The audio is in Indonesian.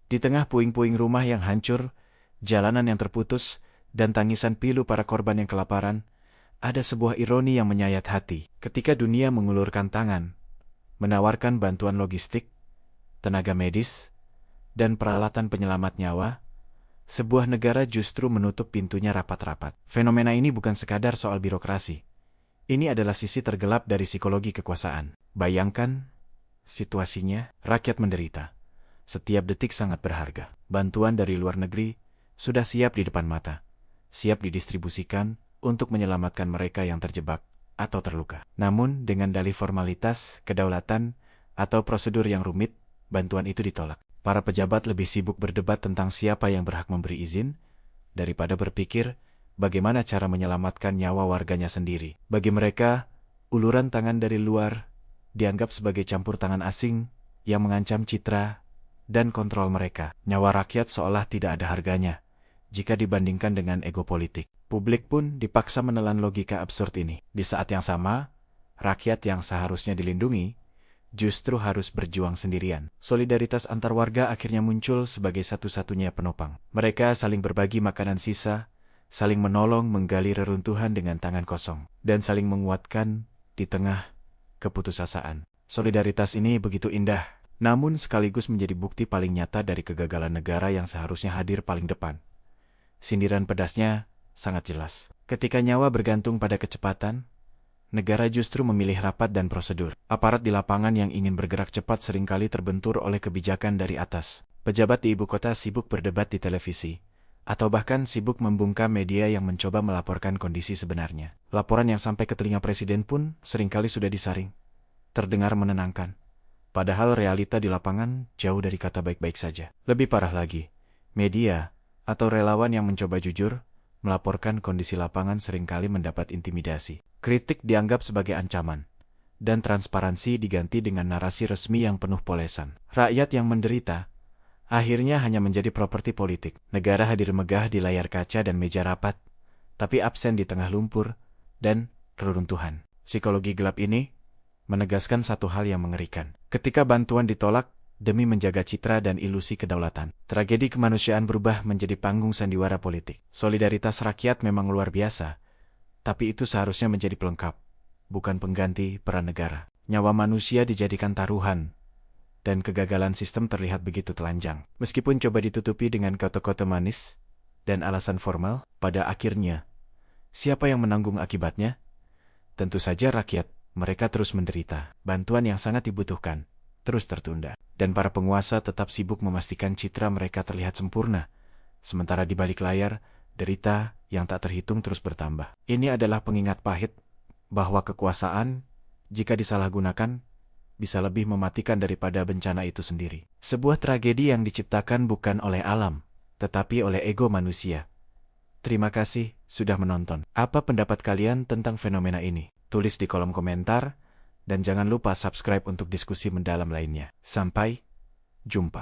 Di tengah puing-puing rumah yang hancur, jalanan yang terputus, dan tangisan pilu para korban yang kelaparan, ada sebuah ironi yang menyayat hati. Ketika dunia mengulurkan tangan, menawarkan bantuan logistik, tenaga medis, dan peralatan penyelamat nyawa, sebuah negara justru menutup pintunya rapat-rapat. Fenomena ini bukan sekadar soal birokrasi. Ini adalah sisi tergelap dari psikologi kekuasaan. Bayangkan situasinya, rakyat menderita. Setiap detik sangat berharga. Bantuan dari luar negeri sudah siap di depan mata, siap didistribusikan untuk menyelamatkan mereka yang terjebak atau terluka. Namun, dengan dalih formalitas, kedaulatan, atau prosedur yang rumit, bantuan itu ditolak. Para pejabat lebih sibuk berdebat tentang siapa yang berhak memberi izin, daripada berpikir bagaimana cara menyelamatkan nyawa warganya sendiri. Bagi mereka, uluran tangan dari luar dianggap sebagai campur tangan asing yang mengancam citra dan kontrol mereka. Nyawa rakyat seolah tidak ada harganya jika dibandingkan dengan ego politik. Publik pun dipaksa menelan logika absurd ini. Di saat yang sama, rakyat yang seharusnya dilindungi justru harus berjuang sendirian. Solidaritas antar warga akhirnya muncul sebagai satu-satunya penopang. Mereka saling berbagi makanan sisa, saling menolong menggali reruntuhan dengan tangan kosong, dan saling menguatkan di tengah keputusasaan. Solidaritas ini begitu indah, namun sekaligus menjadi bukti paling nyata dari kegagalan negara yang seharusnya hadir paling depan. Sindiran pedasnya sangat jelas. Ketika nyawa bergantung pada kecepatan, negara justru memilih rapat dan prosedur. Aparat di lapangan yang ingin bergerak cepat seringkali terbentur oleh kebijakan dari atas. Pejabat di ibu kota sibuk berdebat di televisi, atau bahkan sibuk membungkam media yang mencoba melaporkan kondisi sebenarnya. Laporan yang sampai ke telinga presiden pun seringkali sudah disaring. Terdengar menenangkan. Padahal realita di lapangan jauh dari kata baik-baik saja. Lebih parah lagi, media atau relawan yang mencoba jujur melaporkan kondisi lapangan seringkali mendapat intimidasi. Kritik dianggap sebagai ancaman, dan transparansi diganti dengan narasi resmi yang penuh polesan. Rakyat yang menderita akhirnya hanya menjadi properti politik. Negara hadir megah di layar kaca dan meja rapat, tapi absen di tengah lumpur dan reruntuhan. Psikologi gelap ini menegaskan satu hal yang mengerikan. Ketika bantuan ditolak demi menjaga citra dan ilusi kedaulatan, tragedi kemanusiaan berubah menjadi panggung sandiwara politik. Solidaritas rakyat memang luar biasa, tapi itu seharusnya menjadi pelengkap, bukan pengganti peran negara. Nyawa manusia dijadikan taruhan, dan kegagalan sistem terlihat begitu telanjang. Meskipun coba ditutupi dengan kata-kata manis dan alasan formal, pada akhirnya, siapa yang menanggung akibatnya? Tentu saja rakyat. Mereka terus menderita. Bantuan yang sangat dibutuhkan terus tertunda. Dan para penguasa tetap sibuk memastikan citra mereka terlihat sempurna. Sementara di balik layar, derita yang tak terhitung terus bertambah. Ini adalah pengingat pahit bahwa kekuasaan, jika disalahgunakan, bisa lebih mematikan daripada bencana itu sendiri. Sebuah tragedi yang diciptakan bukan oleh alam, tetapi oleh ego manusia. Terima kasih sudah menonton. Apa pendapat kalian tentang fenomena ini? Tulis di kolom komentar, dan jangan lupa subscribe untuk diskusi mendalam lainnya. Sampai jumpa.